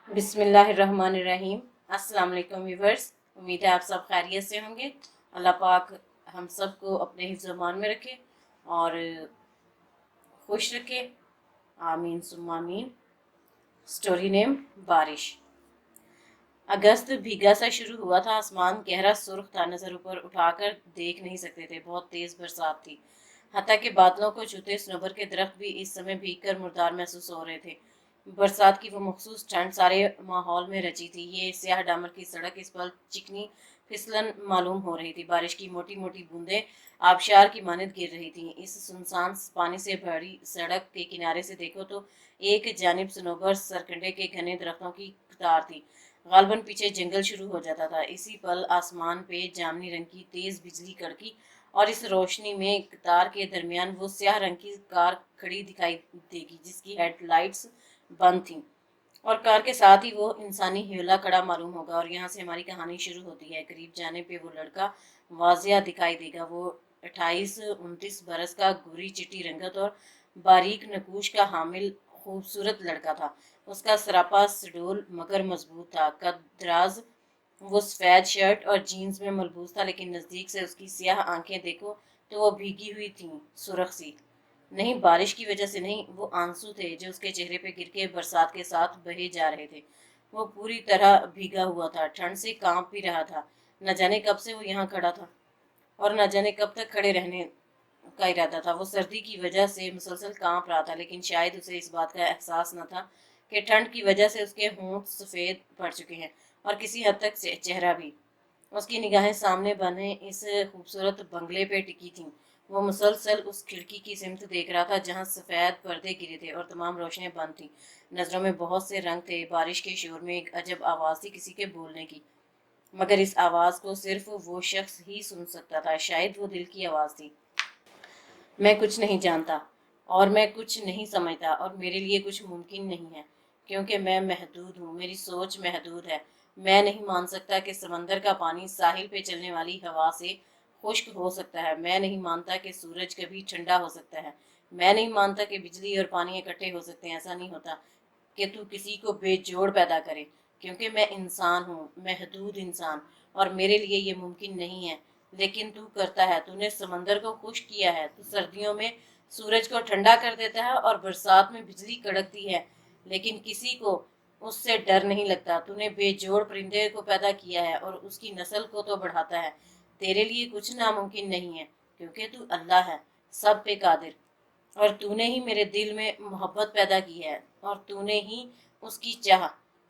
बिस्मिल्लाहिर्रहमानिर्रहीम। अस्सलाम वालेकुम व्यूवर्स, उम्मीद है आप सब खैरियत से होंगे। अल्लाह पाक हम सबको अपने हिफ्ज़ मान में रखे और खुश रखे, आमीन सुम्मा आमीन। स्टोरी नेम बारिश। अगस्त भीगा सा शुरू हुआ था। आसमान गहरा सुर्ख था, नज़र ऊपर उठाकर देख नहीं सकते थे। बहुत तेज़ बरसात थी, हत्ता के बादलों को छूते सनोबर के दरख्त भी इस समय भीग कर मुर्दार महसूस हो रहे थे। बरसात की वो मखसूस ठंड सारे माहौल में रची थी। ये स्याह डामर की सड़क इस पल चिकनी फिसलन मालूम हो रही थी। बारिश की मोटी मोटी बूंदें आबशार की मानद गिर रही थीं। इस सुनसान पानी से भरी सड़क के किनारे से देखो तो एक जानिब सनोबर सरकंडे के घने दरख्तों की कतार थी, गालबन पीछे जंगल शुरू हो जाता था। इसी पल आसमान पे जामनी रंग की तेज बिजली कड़की और इस रोशनी में कतार के दरमियान वो स्याह रंग की कार खड़ी दिखाई देगी जिसकी हेडलाइट्स बंद थीं, और कार के साथ ही वो इंसानी ह्यूला खड़ा मालूम होगा। और यहाँ से हमारी कहानी शुरू होती है। करीब जाने पे वो लड़का वाजिया दिखाई देगा। वो 28-29 बरस का, गोरी चिट्टी रंगत और बारीक नकूश का हामिल खूबसूरत लड़का था। उसका सरापा सडोल मगर मजबूत था, कद दराज। वो सफ़ेद शर्ट और जीन्स में मलबूस था, लेकिन नज़दीक से उसकी स्याह आंखें देखो तो वो भीगी हुई थीं, सुर्ख सी। नहीं, बारिश की वजह से नहीं, वो आंसू थे जो उसके चेहरे पे गिर के बरसात के साथ बहे जा रहे थे। वो पूरी तरह भीगा हुआ था, ठंड से कांप भी रहा था। न जाने कब से वो यहाँ खड़ा था और न जाने कब तक खड़े रहने का इरादा था। वो सर्दी की वजह से मुसलसल कांप रहा था, लेकिन शायद उसे इस बात का एहसास न था कि ठंड की वजह से उसके होंठ सफ़ेद पड़ चुके हैं और किसी हद तक चेहरा भी। उसकी निगाहें सामने बने इस खूबसूरत बंगले पे टिकी थीं। वो मुसलसल उस खिड़की की सिमत देख रहा था जहाँ सफ़ेद पर्दे गिरे थे और तमाम रोशनियां बंद थीं। नज़रों में बहुत से रंग थे। बारिश के शोर में एक अजब आवाज़ थी, किसी के बोलने की, मगर इस आवाज़ को सिर्फ वो शख्स ही सुन सकता था। शायद वो दिल की आवाज़ थी। मैं कुछ नहीं जानता और मैं कुछ नहीं समझता और मेरे लिए कुछ मुमकिन नहीं है, क्योंकि मैं महदूद हूँ, मेरी सोच महदूद है। मैं नहीं मान सकता कि समंदर का पानी साहिल पे चलने वाली हवा से खुश्क हो सकता है। मैं नहीं मानता कि सूरज कभी ठंडा हो सकता है। मैं नहीं मानता कि बिजली और पानी इकट्ठे हो सकते हैं। ऐसा नहीं होता कि तू किसी को बेजोड़ पैदा करे, क्योंकि मैं इंसान हूँ, महदूद इंसान, और मेरे लिए ये मुमकिन नहीं है। लेकिन तू करता है। तूने समंदर को खुश्क किया है, तू सर्दियों में सूरज को ठंडा कर देता है और बरसात में बिजली कड़कती है, लेकिन किसी को उससे डर नहीं लगता। तूने बेजोड़ परिंदे को पैदा किया है और उसकी नस्ल को तो बढ़ाता है। तेरे लिए कुछ नामुमकिन नहीं है, क्योंकि तू अल्लाह है, सब पे कादिर। और तूने ही मेरे दिल में मोहब्बत पैदा की है और तूने ही उसकी चाह।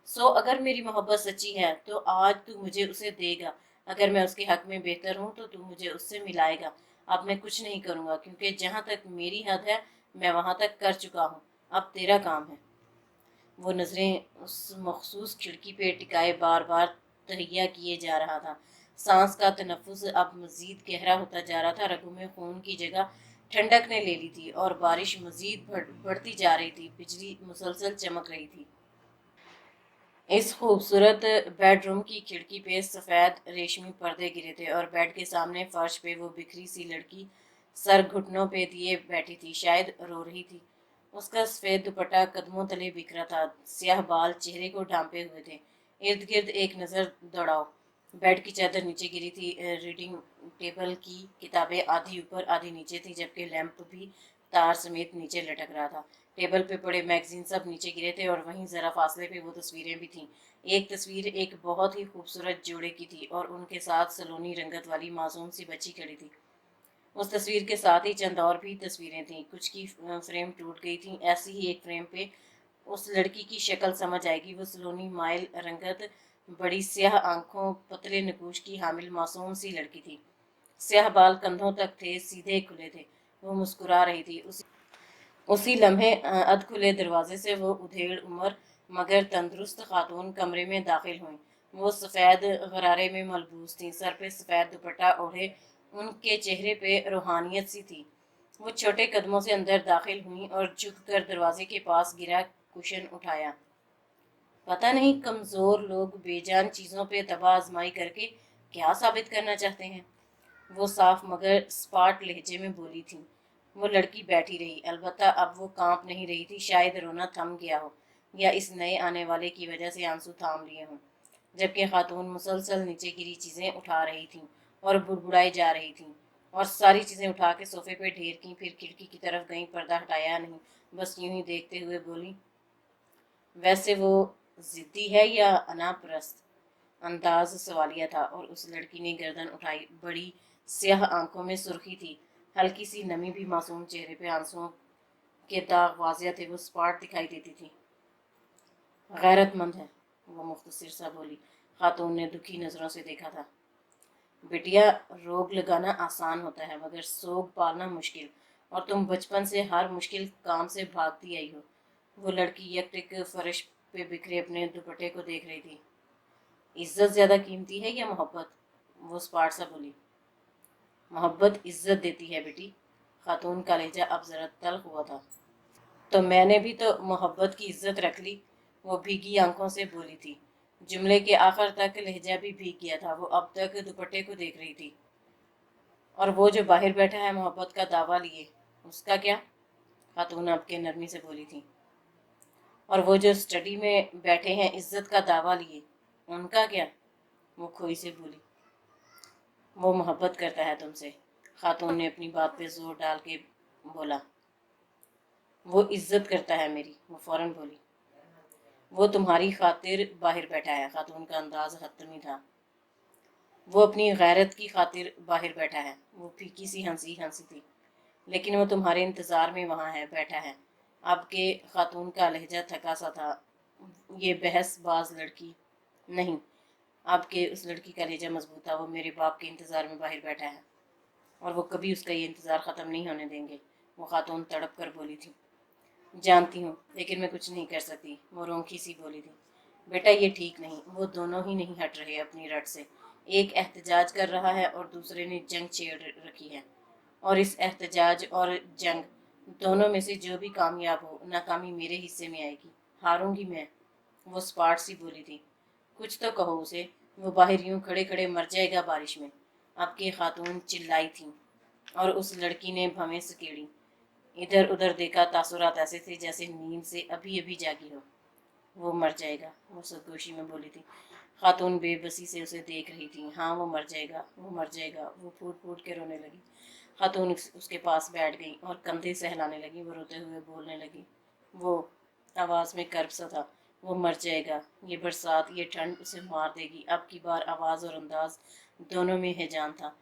सो अगर मेरी मोहब्बत सच्ची है तो आज तू मुझे उसे देगा। अगर मैं उसके हक में बेहतर हूँ तो तू मुझे उससे मिलाएगा। अब मैं कुछ नहीं करूँगा, क्योंकि जहाँ तक मेरी हद है मैं वहाँ तक कर चुका हूँ। अब तेरा काम है। वो नज़रें उस मखसूस खिड़की पे टिकाए बार बार तहैया किए जा रहा था। सांस का तनफ्फुस अब मज़ीद गहरा होता जा रहा था। रगों में खून की जगह ठंडक ने ले ली थी और बारिश मज़ीद बढ़ती जा रही थी। बिजली मुसलसल चमक रही थी। इस खूबसूरत बेडरूम की खिड़की पे सफ़ेद रेशमी पर्दे गिरे थे और बेड के सामने फर्श पे वो बिखरी सी लड़की सर घुटनों पे दिए बैठी थी, शायद रो रही थी। उसका सफ़ेद दुपट्टा कदमों तले बिखरा था, स्याह बाल चेहरे को ढांपे हुए थे। इर्द गिर्द एक नज़र दौड़ाओ। बेड की चादर नीचे गिरी थी। रीडिंग टेबल की किताबें आधी ऊपर आधी नीचे थी, जबकि लैंप भी तार समेत नीचे लटक रहा था। टेबल पे पड़े मैगजीन सब नीचे गिरे थे और वहीं ज़रा फासले पे वो तस्वीरें भी थीं। एक तस्वीर एक बहुत ही खूबसूरत जोड़े की थी और उनके साथ सलोनी रंगत वाली मासूम सी बच्ची खड़ी थी। उस तस्वीर के साथ ही चंद और भी तस्वीरें थीं। कुछ की फ्रेम टूट गई थी। ऐसी ही एक फ्रेम पे उस लड़की की शक्ल समझ आएगी। वो सलोनी माइल रंगत, बड़ी स्याह आंखों, पतले नकूश की हामिल मासूम सी लड़की थी। स्याह बाल कंधों तक थे, सीधे खुले थे। वो मुस्कुरा रही थी। उसी लम्हे अध खुले दरवाजे से वो उधेड़ उम्र मगर तंदुरुस्त खातून कमरे में दाखिल हुई। वो सफ़ेद गरारे में मलबूस थी, सर पे सफ़ेद दुपट्टा ओढ़े। उनके चेहरे पे रूहानियत सी थी। वो छोटे कदमों से अंदर दाखिल हुई और झुककर दरवाजे के पास गिरा कुशन उठाया। पता नहीं कमज़ोर लोग बेजान चीज़ों पे दबा आजमाई करके क्या साबित करना चाहते हैं, वो साफ मगर स्पाट लहजे में बोली थी। वो लड़की बैठी रही, अलबत्ता अब वो कांप नहीं रही थी, शायद रोना थम गया हो। या इस नए आने वाले की वजह से आंसू थाम लिए हों। जबकि खातून मुसलसल नीचे गिरी चीज़ें उठा रही थीं और बुड़बुड़ाई जा रही थीं, और सारी चीज़ें उठा के सोफे पे ढेर की, फिर खिड़की की तरफ गईं, पर्दा हटाया नहीं, बस यूं ही देखते हुए बोली, वैसे वो जिद्दी है या अनापरस्त? अंदाज सवालिया था और उस लड़की ने गर्दन उठाई। बड़ी स्याह आंखों में सुर्खी थी, हल्की सी नमी भी मासूम चेहरे पे आंसुओं के दाग वाजिया थे, वो स्पॉट दिखाई देती थी। गैरतमंद है, वो मुख्तसर सा बोली। खातून ने दुखी नज़रों से देखा था। बिटिया, रोग लगाना आसान होता है मगर सोग पालना मुश्किल, और तुम बचपन से हर मुश्किल काम से भागती आई हो। वो लड़की यकटिक फर्श पे बिखरे अपने दुपट्टे को देख रही थी। इज्जत ज़्यादा कीमती है या मोहब्बत? वो स्पार्ट सा बोली। मोहब्बत इज्जत देती है बेटी। खातून का लहजा अब ज़रा तल्ख हुआ था। तो मैंने भी तो मोहब्बत की इज्जत रख ली, वो भीगी आंखों से बोली थी। जुमले के आखिर तक लहजा भी भीग गया था। वो अब तक दुपट्टे को देख रही थी। और वो जो बाहर बैठा है मोहब्बत का दावा लिए, उसका क्या? खातून आपके नरमी से बोली थी। और वो जो स्टडी में बैठे हैं इज्जत का दावा लिए, उनका क्या? वो खोई से बोली। वो मोहब्बत करता है तुमसे। खातून ने अपनी बात पे जोर डाल के बोला। वो इज्जत करता है मेरी, वो फौरन बोली। वो तुम्हारी खातिर बाहर बैठा है। खातून का अंदाज हतमी था। वो अपनी गैरत की खातिर बाहर बैठा है। वो फीकी सी हंसी हंसी थी। लेकिन वो तुम्हारे इंतज़ार में वहाँ है, बैठा है। आपके खातून का लहजा थका सा था। ये बहसबाज लड़की नहीं, आपके उस लड़की का लहजा मजबूत था। वो मेरे बाप के इंतज़ार में बाहर बैठा है और वो कभी उसका ये इंतज़ार ख़त्म नहीं होने देंगे, वो खातून तड़प कर बोली थी। जानती हूँ, लेकिन मैं कुछ नहीं कर सकती, वो रोंखी सी बोली थी। बेटा, ये ठीक नहीं। वो दोनों ही नहीं हट रहे अपनी रट से। एक एहतजाज कर रहा है और दूसरे ने जंग छेड़ रखी है, और इस एहतजाज और जंग दोनों में से जो भी कामयाब हो, नाकामी मेरे हिस्से में आएगी। हारूंगी मैं, वो स्पार्ट सी बोली थी। कुछ तो कहो उसे, वो बाहर यूं खड़े खड़े मर जाएगा बारिश में। आपकी खातून चिल्लाई थी और उस लड़की ने भवें सकेड़ी। इधर उधर देखा, तासुरात ऐसे थे जैसे नींद से अभी अभी जागी हो। वो मर जाएगा, वो सरगोशी में बोली थी। खातून बेबसी से उसे देख रही थी। हाँ, वो मर जाएगा, वो मर जाएगा। वो फूट फूट के रोने लगी। खातून उसके पास बैठ गई और कंधे सहलाने लगी। वो रोते हुए बोलने लगी। वो आवाज़ में कर्ब सा था। वो मर जाएगा। ये बरसात, ये ठंड उसे मार देगी। अब की बार आवाज़ और अंदाज दोनों में हैजान था।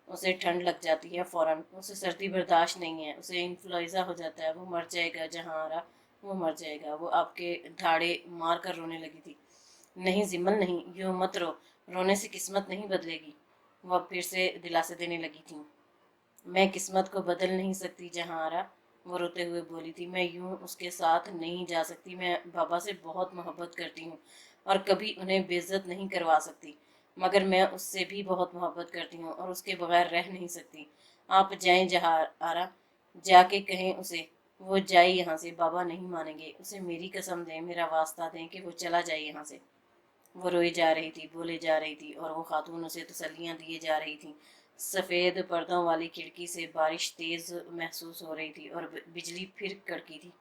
उसे ठंड लग जाती है फ़ौरन, उसे सर्दी बर्दाश्त नहीं है, उसे इन्फ्लुएंजा हो जाता है। वो मर जाएगा जहांरा, वो मर जाएगा। वो आपके धाड़े मार कर रोने लगी थी। नहीं जिमल, नहीं, यूँ मत रो, रोने से किस्मत नहीं बदलेगी। वो अब फिर से दिलासे देने लगी थी। मैं किस्मत को बदल नहीं सकती जहांरा, वो रोते हुए बोली थी। मैं यूं उसके साथ नहीं जा सकती। मैं बाबा से बहुत मोहब्बत करती हूँ और कभी उन्हें बेइज्जत नहीं करवा सकती, मगर मैं उससे भी बहुत मोहब्बत करती हूँ और उसके बगैर रह नहीं सकती। आप जाएं जहांरा, जाके कहें उसे वो जाए यहाँ से। बाबा नहीं मानेंगे। उसे मेरी कसम दें, मेरा वास्ता दें कि वो चला जाए यहाँ से। वो रोई जा रही थी, बोले जा रही थी, और वो खातून उसे तसल्लियाँ दिए जा रही थी। सफ़ेद पर्दों वाली खिड़की से बारिश तेज़ महसूस हो रही थी और बिजली फिर कड़की थी।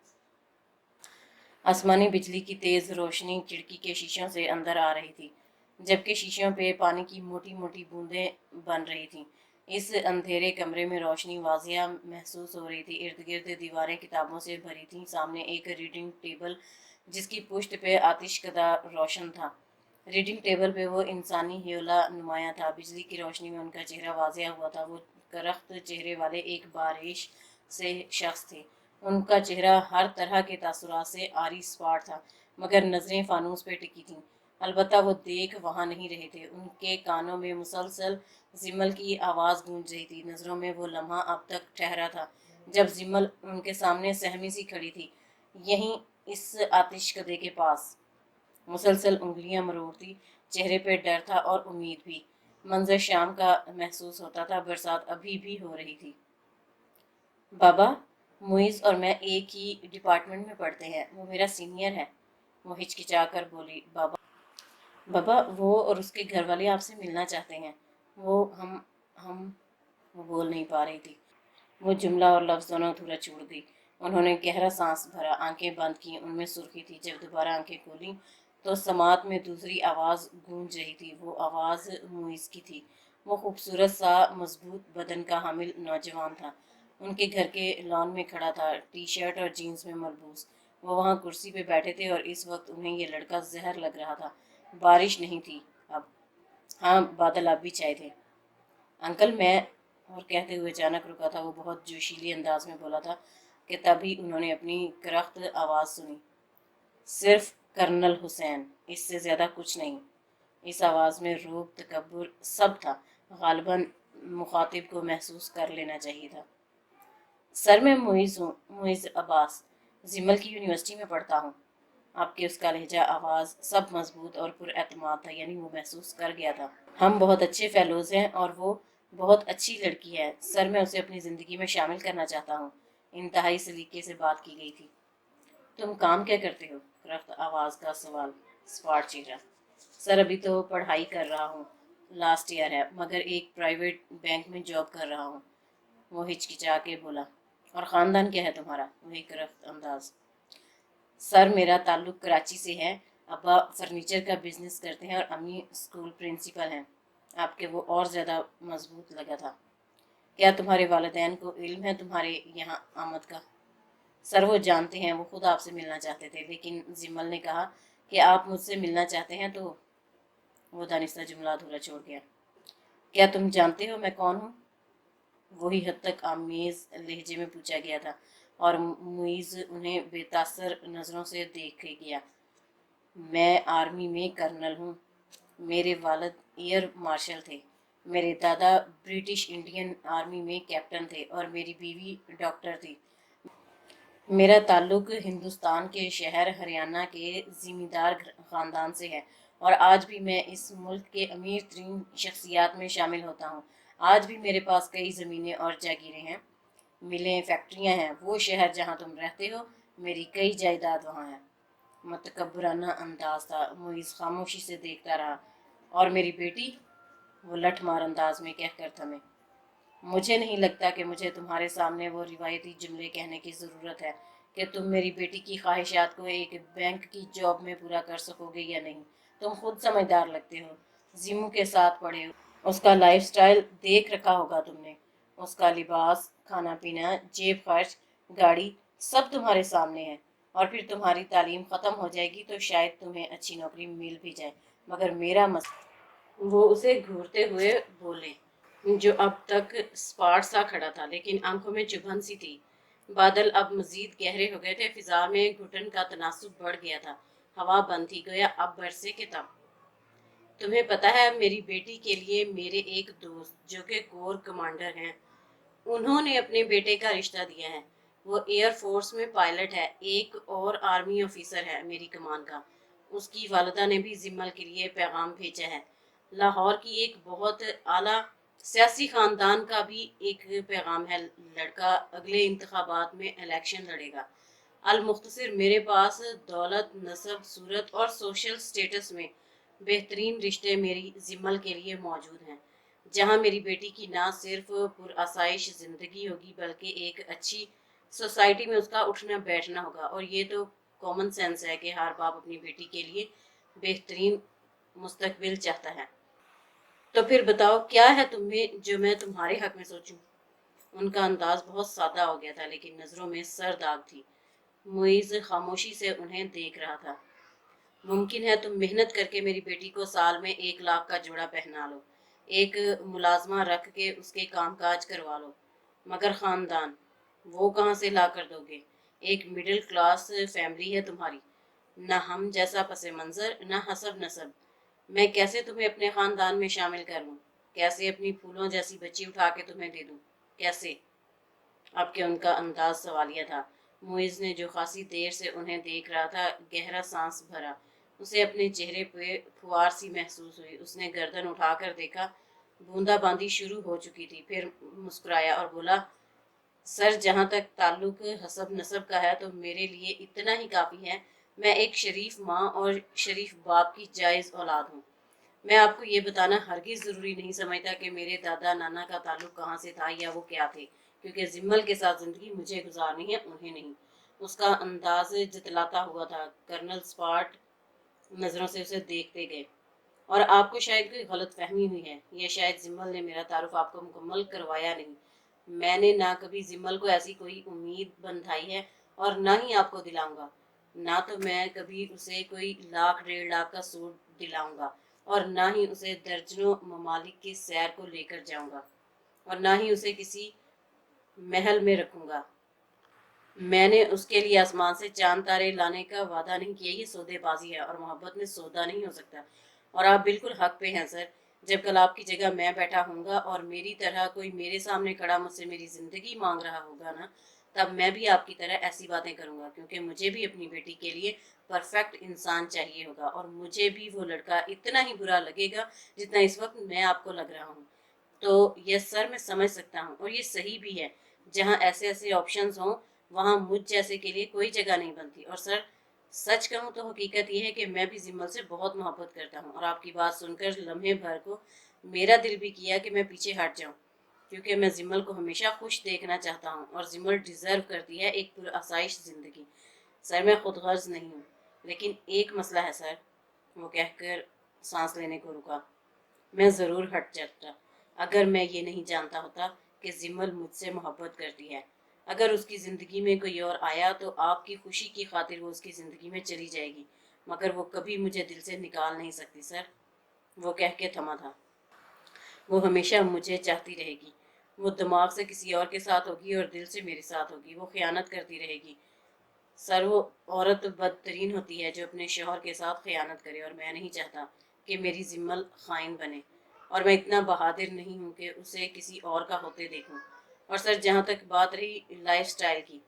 आसमानी बिजली की तेज़ रोशनी खिड़की के शीशों से अंदर आ रही थी, जबकि शीशों पे पानी की मोटी मोटी बूंदें बन रही थीं। इस अंधेरे कमरे में रोशनी वाजिया महसूस हो रही थी। इर्द गिर्द दीवारें किताबों से भरी थीं। सामने एक रीडिंग टेबल जिसकी पुष्ट पे आतिशकदा रोशन था। रीडिंग टेबल पे वो इंसानी ह्योला नुमाया था। बिजली की रोशनी में उनका चेहरा वाजिया हुआ था। वो करख्त चेहरे वाले एक बारिश से शख्स थे। उनका चेहरा हर तरह के तासुरात से आरी स्पाट था, मगर नज़रें फानूस पे टिकी थीं। अलबत्ता वो देख वहाँ नहीं रहे थे। उनके कानों में मुसलसल जिमल की आवाज़ गूंज रही थी। नज़रों में वो लम्हा अब तक ठहरा था जब जिमल उनके सामने सहमी सी खड़ी थी, यहीं इस आतिशकदे के पास। मुसलसल उंगलियां मरोड़ती, चेहरे पे डर था और उम्मीद भी। मंजर शाम का महसूस होता था। बरसात अभी भी हो रही थी। बाबा, मुइज़ और मैं एक ही डिपार्टमेंट में पढ़ते हैं। वो मेरा सीनियर है, वो हिचकिचा कर बोली। बाबा, बाबा, वो और उसके घर वाले आपसे मिलना चाहते हैं। वो हम वो बोल नहीं पा रही थी। वो जुमला और लफ्ज़ दोनों अधूरा छोड़ गई। انہوں نے گہرا سانس بھرا، آنکھیں بند کی، ان میں سرخی تھی۔ جب دوبارہ آنکھیں کھولیں تو سماعت میں دوسری آواز گونج رہی تھی۔ وہ آواز معیز کی تھی۔ وہ خوبصورت سا مضبوط بدن کا حامل نوجوان تھا، ان کے گھر کے لان میں کھڑا تھا، ٹی شرٹ اور جینز میں ملبوس۔ وہ وہاں کرسی پہ بیٹھے تھے اور اس وقت انہیں یہ لڑکا زہر لگ رہا تھا۔ بارش نہیں تھی اب، ہاں بادل اب بھی چھائے تھے۔ انکل میں، اور کہتے ہوئے اچانک رکا تھا۔ وہ بہت جوشیلے انداز میں بولا تھا کہ تبھی انہوں نے اپنی کرخت آواز سنی، صرف کرنل حسین، اس سے زیادہ کچھ نہیں۔ اس آواز میں رعب، تکبر، سب تھا۔ غالباً مخاطب کو محسوس کر لینا چاہیے تھا۔ سر میں معیز ہوں، معیز عباس، زمل کی یونیورسٹی میں پڑھتا ہوں۔ آپ کے اس کا لہجہ، آواز، سب مضبوط اور پر اعتماد تھا، یعنی وہ محسوس کر گیا تھا ہم بہت اچھے فیلوز ہیں اور وہ بہت اچھی لڑکی ہے۔ سر میں اسے اپنی زندگی میں شامل کرنا چاہتا ہوں۔ انتہائی سلیقے سے بات کی گئی تھی۔ تم کام کیا کرتے ہو؟ کرخت آواز کا سوال، سپاٹ چہرہ۔ سر ابھی تو پڑھائی کر رہا ہوں، لاسٹ ایئر ہے، مگر ایک پرائیویٹ بینک میں جاب کر رہا ہوں۔ وہ ہچکچا کے بولا۔ اور خاندان کیا ہے تمہارا؟ وہی کرخت انداز۔ سر میرا تعلق کراچی سے ہے، ابا فرنیچر کا بزنس کرتے ہیں اور امی اسکول پرنسپل ہیں۔ آپ کے وہ اور زیادہ مضبوط لگا تھا۔ کیا تمہارے والدین کو علم ہے تمہارے یہاں آمد کا؟ سر وہ جانتے ہیں، وہ خود آپ سے ملنا چاہتے تھے، لیکن زمل نے کہا کہ آپ مجھ سے ملنا چاہتے ہیں تو وہ دانستہ جملہ ادھورا چھوڑ گیا۔ کیا تم جانتے ہو میں کون ہوں؟ وہی حد تک آمیز لہجے میں پوچھا گیا تھا اور معیز انہیں بے تاثر نظروں سے دیکھے گیا۔ میں آرمی میں کرنل ہوں، میرے والد ایئر مارشل تھے، میرے دادا برٹش انڈین آرمی میں کیپٹن تھے اور میری بیوی ڈاکٹر تھی۔ میرا تعلق ہندوستان کے شہر ہریانہ کے زمیندار خاندان سے ہے اور آج بھی میں اس ملک کے امیر ترین شخصیات میں شامل ہوتا ہوں۔ آج بھی میرے پاس کئی زمینیں اور جاگیریں ہیں، ملیں، فیکٹریاں ہیں۔ وہ شہر جہاں تم رہتے ہو، میری کئی جائیداد وہاں ہے۔ متکبرانہ انداز تھا۔ معیز خاموشی سے دیکھتا رہا۔ اور میری بیٹی؟ وہ لٹھ مار انداز میں کہہ کر تھمے۔ مجھے نہیں لگتا کہ مجھے تمہارے سامنے وہ روایتی جملے کہنے کی ضرورت ہے کہ تم میری بیٹی کی خواہشات کو ایک بینک کی جاب میں پورا کر سکو گے یا نہیں۔ تم خود سمجھدار لگتے ہو، زیمو کے ساتھ پڑھے ہو، اس کا لائف سٹائل دیکھ رکھا ہوگا تم نے، اس کا لباس، کھانا پینا، جیب خرچ، گاڑی، سب تمہارے سامنے ہے۔ اور پھر تمہاری تعلیم ختم ہو جائے گی تو شاید تمہیں اچھی نوکری مل بھی جائے، مگر میرا مسئلہ، وہ اسے گھورتے ہوئے بولے، جو اب تک سپاٹ سا کھڑا تھا لیکن آنکھوں میں چبھن سی تھی۔ بادل اب مزید گہرے ہو گئے تھے، فضا میں گھٹن کا تناسب بڑھ گیا تھا، ہوا بند تھی، گویا اب برسے کہ تب۔ تمہیں پتہ ہے میری بیٹی کے لیے میرے ایک دوست جو کہ کور کمانڈر ہیں، انہوں نے اپنے بیٹے کا رشتہ دیا ہے۔ وہ ایئر فورس میں پائلٹ ہے، ایک اور آرمی آفیسر ہے میری کمان کا۔ اس کی والدہ نے بھی زمل کے لیے پیغام بھیجا ہے۔ لاہور کی ایک بہت اعلیٰ سیاسی خاندان کا بھی ایک پیغام ہے، لڑکا اگلے انتخابات میں الیکشن لڑے گا۔ المختصر میرے پاس دولت، نسب، صورت اور سوشل سٹیٹس میں بہترین رشتے میری زمل کے لیے موجود ہیں، جہاں میری بیٹی کی نہ صرف پرآسائش زندگی ہوگی بلکہ ایک اچھی سوسائٹی میں اس کا اٹھنا بیٹھنا ہوگا۔ اور یہ تو کامن سینس ہے کہ ہر باپ اپنی بیٹی کے لیے بہترین مستقبل چاہتا ہے۔ تو پھر بتاؤ کیا ہے تم میں جو میں تمہارے حق میں سوچوں؟ ان کا انداز بہت سادہ ہو گیا تھا لیکن نظروں میں سر داغ تھی۔ معیز خاموشی سے انہیں دیکھ رہا تھا۔ ممکن ہے تم محنت کر کے میری بیٹی کو سال میں 1 لاکھ کا جوڑا پہنا لو، ایک ملازمہ رکھ کے اس کے کام کاج کروا لو، مگر خاندان، وہ کہاں سے لا کر دو گے؟ ایک مڈل کلاس فیملی ہے تمہاری، نہ ہم جیسا پس منظر، نہ حسب نسب۔ میں کیسے تمہیں اپنے خاندان میں شامل کروں؟ کیسے اپنی پھولوں جیسی بچی اٹھا کے تمہیں دے دوں؟ کیسے؟ اب کہ ان کا انداز سوالیہ تھا۔ معیز نے جو خاصی دیر سے انہیں دیکھ رہا تھا گہرا سانس بھرا، اسے اپنے چہرے پہ پھوار سی محسوس ہوئی۔ اس نے گردن اٹھا کر دیکھا، بوندا باندی شروع ہو چکی تھی، پھر مسکرایا اور بولا، سر جہاں تک تعلق حسب نسب کا ہے تو میرے لیے اتنا ہی کافی ہے، میں ایک شریف ماں اور شریف باپ کی جائز اولاد ہوں۔ میں آپ کو یہ بتانا ہرگز ضروری نہیں سمجھتا کہ میرے دادا نانا کا تعلق کہاں سے تھا یا وہ کیا تھے، کیونکہ زمل کے ساتھ زندگی مجھے گزارنی ہے، انہیں نہیں۔ اس کا انداز جتلاتا ہوا تھا۔ کرنل اسپاٹ نظروں سے اسے دیکھتے گئے۔ اور آپ کو شاید کوئی غلط فہمی ہوئی ہے، یہ شاید زمل نے میرا تعارف آپ کو مکمل کروایا نہیں۔ میں نے نہ کبھی زمل کو ایسی کوئی امید بندھائی ہے اور نہ ہی آپ کو دلاؤں گا۔ نہ تو میں کبھی اسے کوئی 1,00,000 1,50,000 کا سوٹ دلاؤں گا، اور نہ ہی اسے درجنوں ممالک کی سیر کو لے کر جاؤں گا، اور نہ ہی اسے کسی محل میں رکھوں گا۔ میں نے اس کے لیے آسمان سے چاند تارے لانے کا وعدہ نہیں کیا۔ یہ سودے بازی ہے، اور محبت میں سودا نہیں ہو سکتا۔ اور آپ بالکل حق پہ ہیں سر۔ جب کل آپ کی جگہ میں بیٹھا ہوں گا اور میری طرح کوئی میرے سامنے کھڑا مجھ سے میری زندگی مانگ رہا ہوگا نا، تب میں بھی آپ کی طرح ایسی باتیں کروں گا، کیونکہ مجھے بھی اپنی بیٹی کے لیے پرفیکٹ انسان چاہیے ہوگا، اور مجھے بھی وہ لڑکا اتنا ہی برا لگے گا جتنا اس وقت میں آپ کو لگ رہا ہوں۔ تو یس سر، میں سمجھ سکتا ہوں، اور یہ صحیح بھی ہے۔ جہاں ایسے ایسے آپشنز ہوں وہاں مجھ جیسے کے لیے کوئی جگہ نہیں بنتی۔ اور سر، سچ کہوں تو حقیقت یہ ہے کہ میں بھی زمل سے بہت محبت کرتا ہوں، اور آپ کی بات سن کر لمحے بھر کو میرا دل بھی کیا کہ میں پیچھے ہٹ جاؤں، کیونکہ میں زمل کو ہمیشہ خوش دیکھنا چاہتا ہوں، اور زمل ڈیزرو کرتی ہے ایک پرآسائش زندگی۔ سر، میں خود غرض نہیں ہوں، لیکن ایک مسئلہ ہے سر۔ وہ کہہ کر سانس لینے کو رکا۔ میں ضرور ہٹ جاتا اگر میں یہ نہیں جانتا ہوتا کہ زمل مجھ سے محبت کرتی ہے۔ اگر اس کی زندگی میں کوئی اور آیا تو آپ کی خوشی کی خاطر وہ اس کی زندگی میں چلی جائے گی، مگر وہ کبھی مجھے دل سے نکال نہیں سکتی سر۔ وہ کہہ کے تھما تھا۔ وہ ہمیشہ مجھے چاہتی رہے گی۔ وہ دماغ سے کسی اور کے ساتھ ہوگی اور دل سے میرے ساتھ ہوگی۔ وہ خیانت کرتی رہے گی سر۔ وہ عورت بدترین ہوتی ہے جو اپنے شوہر کے ساتھ خیانت کرے، اور میں نہیں چاہتا کہ میری زمل خائن بنے، اور میں اتنا بہادر نہیں ہوں کہ اسے کسی اور کا ہوتے دیکھوں۔ اور سر، جہاں تک بات رہی لائف سٹائل کی،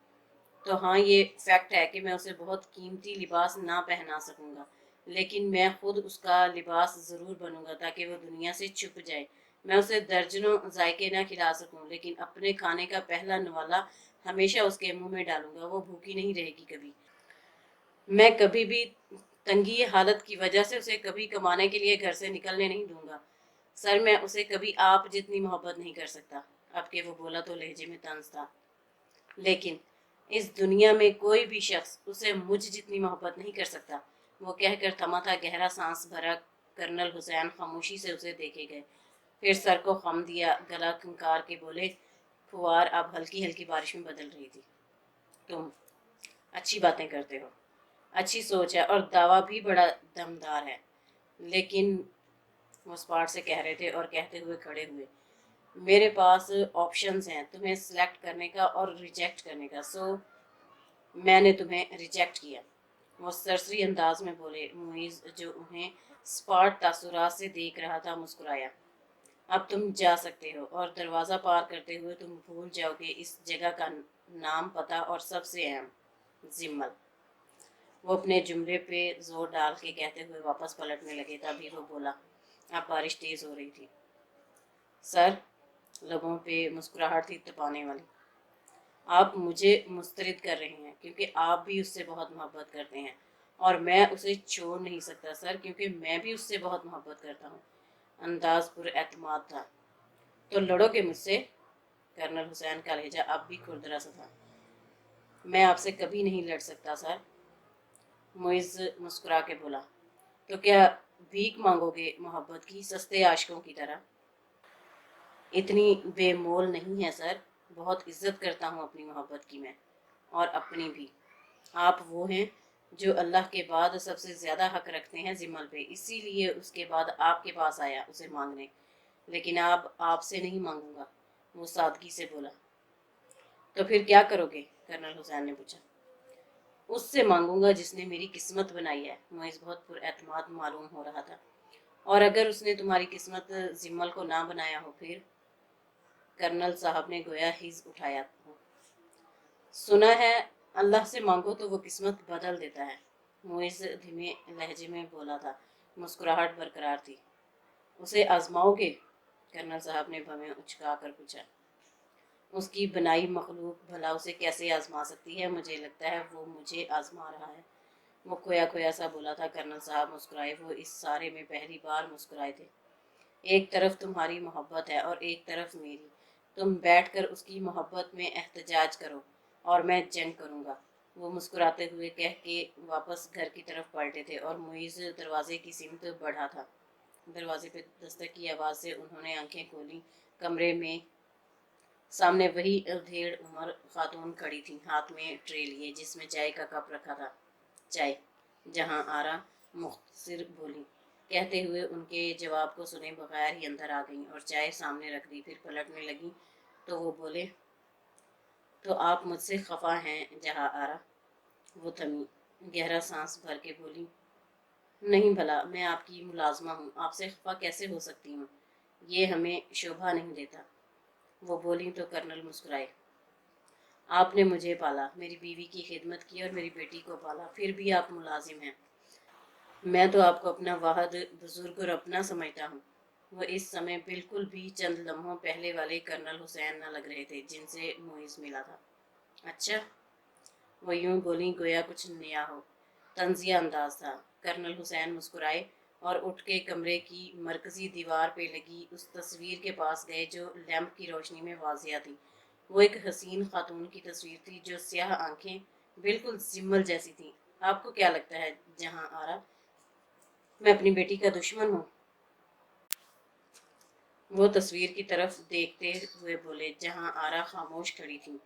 تو ہاں، یہ فیکٹ ہے کہ میں اسے بہت قیمتی لباس نہ پہنا سکوں گا، لیکن میں خود اس کا لباس ضرور بنوں گا تاکہ وہ دنیا سے چھپ جائے۔ میں اسے درجنوں ذائقے نہ کھلا سکوں، لیکن اپنے کھانے کا پہلا نوالا ہمیشہ اس کے منہ میں ڈالوں گا۔ وہ بھوکی نہیں رہے گی کبھی۔ میں کبھی بھی تنگی حالت کی وجہ سے اسے کبھی کمانے کے لیے گھر سے نکلنے نہیں دوں گا۔ سر، میں اسے کبھی آپ جتنی محبت نہیں کر سکتا۔ اب کہ وہ بولا تو لہجے میں طنز تھا۔ لیکن اس دنیا میں کوئی بھی شخص اسے مجھ جتنی محبت نہیں کر سکتا۔ وہ کہہ کر تھما تھا۔ گہرا سانس بھرا کرنل حسین خاموشی سے اسے دیکھے گئے، پھر سر کو خم دیا، گلا کھنکار کے بولے، پھوار اب ہلکی ہلکی بارش میں بدل رہی تھی۔ تم اچھی باتیں کرتے ہو، اچھی سوچ ہے، اور دعویٰ بھی بڑا دمدار ہے، لیکن وہ اسپاٹ سے کہہ رہے تھے اور کہتے ہوئے کھڑے ہوئے، میرے پاس آپشنز ہیں تمہیں سلیکٹ کرنے کا اور ریجیکٹ کرنے کا، سو میں نے تمہیں ریجیکٹ کیا۔ وہ سرسری انداز میں بولے۔ معیز، جو انہیں اسپاٹ تاثرات سے دیکھ رہا تھا، مسکرایا۔ اب تم جا سکتے ہو، اور دروازہ پار کرتے ہوئے تم بھول جاؤ گے اس جگہ کا نام، پتہ، اور سب سے اہم، زمل۔ وہ اپنے جملے پہ زور ڈال کے کہتے ہوئے واپس پلٹنے لگے، تبھی وہ بولا۔ اب بارش تیز ہو رہی تھی سر، لبوں پہ مسکراہٹ تھی تپانے والی۔ آپ مجھے مسترد کر رہے ہیں کیونکہ آپ بھی اس سے بہت محبت کرتے ہیں، اور میں اسے چھوڑ نہیں سکتا سر، کیونکہ میں بھی اس سے بہت محبت کرتا ہوں۔ انداز پر اعتماد تھا۔ تو لڑو گے مجھ سے؟ کرنل حسین کا لہجہ اب بھی کھردرا سا تھا۔ میں آپ سے کبھی نہیں لڑ سکتا سر، معیز مسکرا کے بولا۔ تو کیا بھیک مانگو گے محبت کی، سستے عاشقوں کی طرح؟ اتنی بے مول نہیں ہے سر، بہت عزت کرتا ہوں اپنی محبت کی میں، اور اپنی بھی۔ آپ وہ ہیں جو اللہ کے بعد سب سے زیادہ حق رکھتے ہیں زمل پہ، اسی لیے اس کے بعد آپ کے پاس آیا اسے مانگنے، لیکن آپ سے نہیں مانگوں گا، وہ سادگی سے بولا۔ تو پھر کیا کرو گے؟ کرنل حسین نے پوچھا۔ اس سے مانگوں گا جس نے میری قسمت بنائی ہے۔ معیز بہت پر اعتماد معلوم ہو رہا تھا۔ اور اگر اس نے تمہاری قسمت زمل کو نہ بنایا ہو پھر؟ کرنل صاحب نے گویا ہز اٹھایا ہو۔ سنا ہے اللہ سے مانگو تو وہ قسمت بدل دیتا ہے، معیز دھیمے لہجے میں بولا تھا۔ مسکراہٹ برقرار تھی۔ اسے آزماؤ گے؟ کرنل صاحب نے بھویں اچکا کر پوچھا۔ اس کی بنائی مخلوق بھلا اسے کیسے آزما سکتی ہے؟ مجھے لگتا ہے وہ مجھے آزما رہا ہے، وہ کھویا کھویا سا بولا تھا۔ کرنل صاحب مسکرائے۔ وہ اس سارے میں پہلی بار مسکرائے تھے۔ ایک طرف تمہاری محبت ہے اور ایک طرف میری، तुम बैठकर उसकी मोहब्बत में एहतजाज करो और मैं जंग करूँगा। वो मुस्कुराते हुए कह के वापस घर की तरफ पलटे थे और मुइज़ दरवाजे की सिमत बढ़ा था। दरवाजे पे दस्तक की आवाज़ से उन्होंने आंखें खोली। कमरे में सामने वही अधेड़ उम्र खातून खड़ी थी, हाथ में ट्रे लिए जिसमें चाय का कप रखा था। चाय, जहां आरा मुख्तसर बोली, कहते हुए उनके जवाब को सुने बगैर ही अंदर आ गई और चाय सामने रख दी। फिर पलटने लगी तो वो बोले, तो आप मुझसे खफा हैं जहां आरा? वो थमी, गहरा सांस भर के बोली, नहीं भला, मैं आपकी मुलाजमा हूँ, आपसे खफा कैसे हो सकती हूँ? ये हमें शोभा नहीं देता। वो बोली तो कर्नल मुस्कुराए, आपने मुझे पाला, मेरी बीवी की खिदमत की और मेरी बेटी को पाला, फिर भी आप मुलाजिम हैं। मैं तो आपको अपना वाहद बुजुर्ग और अपना समझता हूँ। वो इस समय बिल्कुल भी चंद लम्हों पहले वाले कर्नल हुसैन न लग रहे थे जिनसे मुइज़ मिला था। अच्छा, वो यूं बोली गोया कुछ नया हो। तंजिया अंदाज था। कर्नल हुसैन मुस्कुराए और उठ के कमरे की मरकजी दीवार पे लगी उस तस्वीर के पास गए जो लैंप की रोशनी में वाजिया थी। वो एक हसीन खातून की तस्वीर थी जो स्याह आंखें बिल्कुल जिम्मल जैसी थी। आपको क्या लगता है जहां आरा, मैं अपनी बेटी का दुश्मन हूँ? वो तस्वीर की तरफ देखते हुए बोले, जहां आरा खामोश खड़ी थी।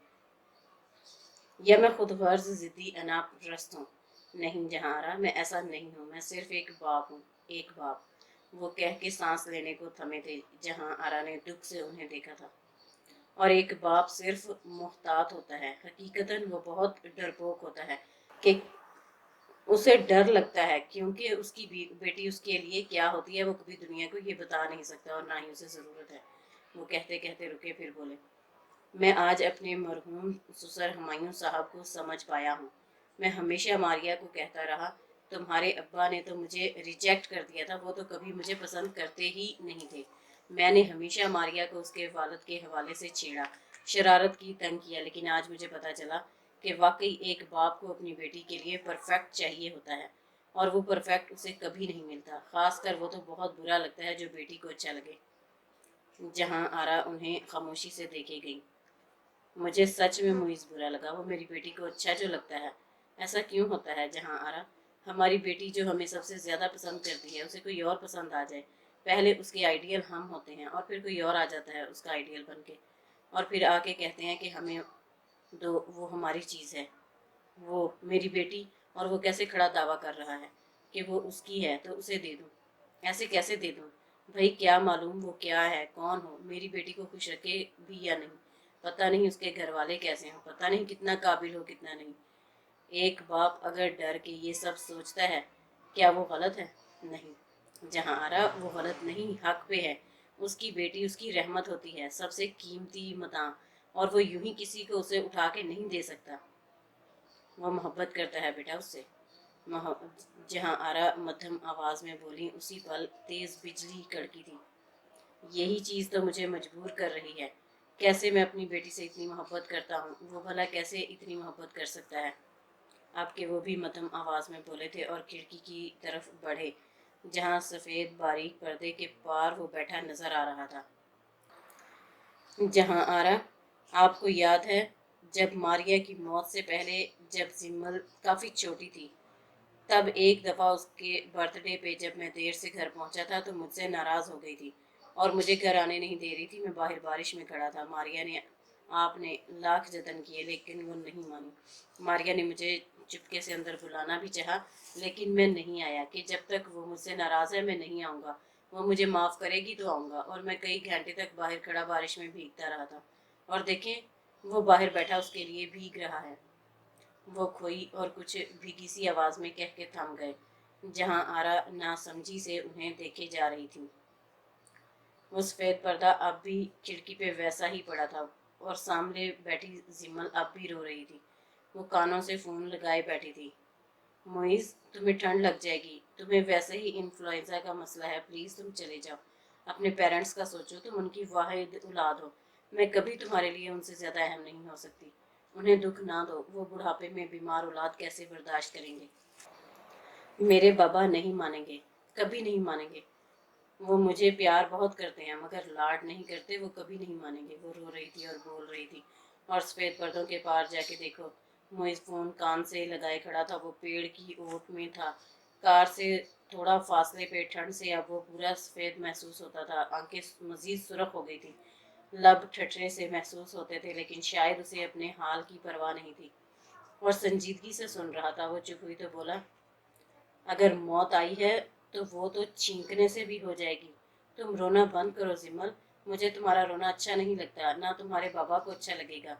या मैं खुद गर्ज जिद्दी अनाप प्रस्त हूँ? नहीं जहां आरा, मैं ऐसा नहीं हूँ, मैं सिर्फ एक बाप हूँ, एक बाप। वो कह के सांस लेने को थमे थे। जहां आरा ने दुख से उन्हें देखा था। और एक बाप सिर्फ मोहतात होता है, हकीकतन वो बहुत डरपोक होता है कि उसे डर लगता है क्योंकि उसकी बेटी उसके लिए क्या होती है वो कभी दुनिया को ये बता नहीं सकता और ना ही उसे ज़रूरत है। वो कहते कहते रुके, फिर बोले, मैं आज अपने मरहूम ससुर हुमायूं साहब को समझ पाया हूँ। मैं हमेशा मारिया को कहता रहा, तुम्हारे अब्बा ने तो मुझे रिजेक्ट कर दिया था, वो तो कभी मुझे पसंद करते ही नहीं थे। मैंने हमेशा मारिया को उसके वालिद के हवाले से छेड़ा, शरारत की, तंग किया, लेकिन आज मुझे पता चला कि वाकई एक बाप को अपनी बेटी के लिए परफेक्ट चाहिए होता है और वो परफेक्ट उसे कभी नहीं मिलता। खासकर वो तो बहुत बुरा लगता है जो बेटी को अच्छा लगे। जहां आरा उन्हें खामोशी से देखे गई। मुझे सच में मुइज़ बुरा लगा। वो मेरी बेटी को अच्छा जो लगता है। ऐसा क्यों होता है जहां आरा? हमारी बेटी जो हमें सबसे ज़्यादा पसंद करती है, उसे कोई और पसंद आ जाए। पहले उसके आइडियल हम होते हैं और फिर कोई और आ जाता है उसका आइडियल बन के, और फिर आके कहते हैं कि हमें दो, वो हमारी चीज़ है। वो मेरी बेटी, और वो कैसे खड़ा दावा कर रहा है कि वो उसकी है तो उसे दे दूँ। ऐसे कैसे दे दूँ? भाई क्या मालूम वो क्या है, कौन हो, मेरी बेटी को खुश रखे भी या नहीं। पता नहीं उसके घर वाले कैसे हों, पता नहीं कितना काबिल हो कितना नहीं। एक बाप अगर डर के ये सब सोचता है, क्या वो गलत है? नहीं जहां आरा, वो गलत नहीं, हक पे है। उसकी बेटी उसकी रहमत होती है, सबसे कीमती मता, और वो यूं ही किसी को उसे उठा के नहीं दे सकता। वो मोहब्बत करता है बेटा उससे। जहां आरा मध्यम आवाज में बोली, उसी पल तेज बिजली कड़की थी। यही चीज़ तो मुझे मजबूर कर रही है। कैसे मैं अपनी बेटी से इतनी मोहब्बत करता हूँ, वो भला कैसे इतनी मोहब्बत कर सकता है? आपके वो भी मध्यम आवाज़ में बोले थे और खिड़की की तरफ बढ़े जहाँ सफ़ेद बारीक पर्दे के पार वो बैठा नजर आ रहा था। जहाँ आरा, आपको याद है जब मारिया की मौत से पहले, जब जिम्मल काफ़ी छोटी थी, तब एक दफ़ा उसके बर्थडे पे जब मैं देर से घर पहुंचा था तो मुझसे नाराज़ हो गई थी और मुझे घर आने नहीं दे रही थी। मैं बाहर बारिश में खड़ा था। मारिया ने, आपने लाख जतन किए लेकिन वो नहीं मानी। मारिया ने मुझे चुपके से अंदर बुलाना भी चाहा, लेकिन मैं नहीं आया कि जब तक वो मुझसे नाराज़ है मैं नहीं आऊँगा। वो मुझे माफ़ करेगी तो आऊँगा। और मैं कई घंटे तक बाहर खड़ा बारिश में भीगता रहा था। और देखें, वो बाहर बैठा उसके लिए भीग रहा है। वो खोई और कुछ भीगी सी आवाज़ में कह के थम गए। जहां आरा नासमझी से उन्हें देखे जा रही थी। वो सफ़ेद पर्दा अब भी खिड़की पे वैसा ही पड़ा था और सामने बैठी जिम्मल अब भी रो रही थी। वो कानों से फ़ोन लगाए बैठी थी। मुइज़, तुम्हें ठंड लग जाएगी, तुम्हें वैसे ही इन्फ्लुएंजा का मसला है, प्लीज़ तुम चले जाओ। अपने पेरेंट्स का सोचो, तुम उनकी वाहिद औलाद हो। मैं कभी तुम्हारे लिए उनसे ज़्यादा अहम नहीं हो सकती। उन्हें दुख ना दो, वो बुढ़ापे में बीमार औलाद कैसे बर्दाश्त करेंगे? मेरे बाबा नहीं मानेंगे, कभी नहीं मानेंगे। وہ مجھے پیار بہت کرتے ہیں مگر لاڈ نہیں کرتے، وہ کبھی نہیں مانیں گے۔ وہ رو رہی تھی اور بول رہی تھی، اور سفید پردوں کے پار جا کے دیکھو۔ معیز فون کان سے لگائے کھڑا تھا، وہ پیڑ کی اوٹ میں تھا۔ کار سے تھوڑا فاصلے پہ ٹھنڈ سے اب وہ پورا سفید محسوس ہوتا تھا، آنکھیں مزید سرخ ہو گئی تھی، لب ٹھٹرے سے محسوس ہوتے تھے، لیکن شاید اسے اپنے حال کی پرواہ نہیں تھی اور سنجیدگی سے سن رہا تھا۔ وہ چپ ہوئی تو بولا، اگر موت آئی ہے تو وہ تو چھینکنے سے بھی ہو جائے گی۔ تم رونا بند کرو زمل، مجھے تمہارا رونا اچھا نہیں لگتا، نہ تمہارے بابا کو اچھا لگے گا،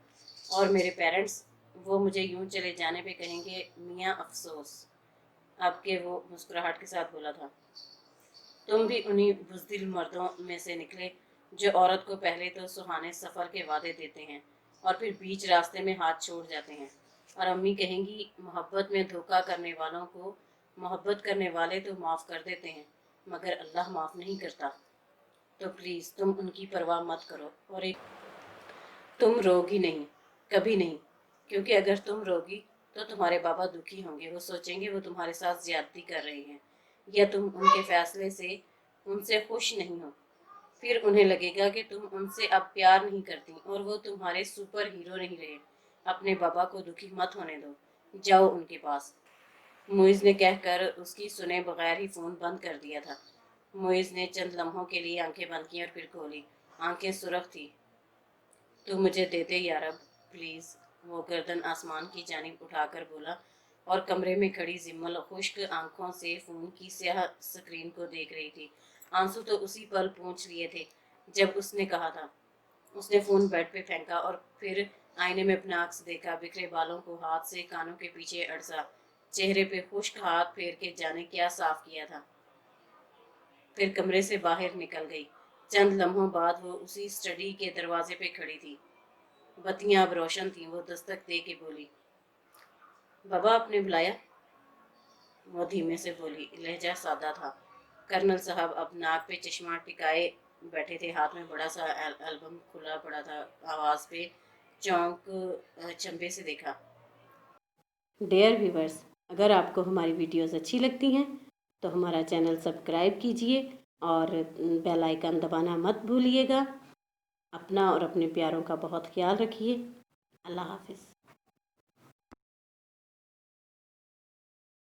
اور میرے پیرنٹس، وہ مجھے یوں چلے جانے پہ کہیں گے میاں افسوس۔ اب کہ وہ مسکراہٹ کے ساتھ بولا تھا، تم بھی انہی بزدل مردوں میں سے نکلے جو عورت کو پہلے تو سہانے سفر کے وعدے دیتے ہیں اور پھر بیچ راستے میں ہاتھ چھوڑ جاتے ہیں، اور امی کہیں گی محبت میں دھوکہ کرنے والوں کو محبت کرنے والے تو معاف کر دیتے ہیں مگر اللہ معاف نہیں کرتا۔ تو پلیز تم ان کی پرواہ مت کرو، اور ایک تم روگی نہیں، کبھی نہیں، کیونکہ اگر تم روگی تو تمہارے بابا دکھی ہوں گے، وہ سوچیں گے وہ تمہارے ساتھ زیادتی کر رہے ہیں یا تم ان کے فیصلے سے ان سے خوش نہیں ہو، پھر انہیں لگے گا کہ تم ان سے اب پیار نہیں کرتی اور وہ تمہارے سپر ہیرو نہیں رہے۔ اپنے بابا کو دکھی مت ہونے دو، جاؤ ان کے پاس۔ معیز نے کہہ کر اس کی سنے بغیر ہی فون بند کر دیا تھا۔ معیز نے چند لمحوں کے لیے آنکھیں بند کی اور پھر کھولی، آنکھیں سرخ تھی۔ تو مجھے دے دے یا رب پلیز، وہ گردن آسمان کی جانب اٹھا کر بولا، اور کمرے میں کھڑی زمل خشک آنکھوں سے فون کی سیاہ سکرین کو دیکھ رہی تھی۔ آنسو تو اسی پل پہنچ لیے تھے جب اس نے کہا تھا۔ اس نے فون بیڈ پہ پھینکا اور پھر آئینے میں اپنا عکس دیکھا، بکھرے بالوں کو ہاتھ سے کانوں کے پیچھے اڑسا، چہرے پہ خشک ہاتھ پھیر کے جانے کیا صاف کیا تھا۔ پھر کمرے سے باہر نکل گئی۔ چند لمحوں بعد وہ اسی اسٹڈی کے دروازے پہ کھڑی تھی۔ بتیاں اب روشن تھیں۔ وہ دستک دے کے بولی، بابا آپ نے بلایا؟ وہ دھیمے سے بولی، لہجہ سادہ تھا۔ کرنل صاحب اب ناک پہ چشمہ ٹکائے بیٹھے تھے، ہاتھ میں بڑا سا البم کھلا پڑا تھا۔ آواز پہ چونک چمبے سے دیکھا۔ ڈیئر ویورز، اگر آپ کو ہماری ویڈیوز اچھی لگتی ہیں تو ہمارا چینل سبسکرائب کیجئے اور بیل آئیکن دبانا مت بھولیے گا۔ اپنا اور اپنے پیاروں کا بہت خیال رکھیے۔ اللہ حافظ۔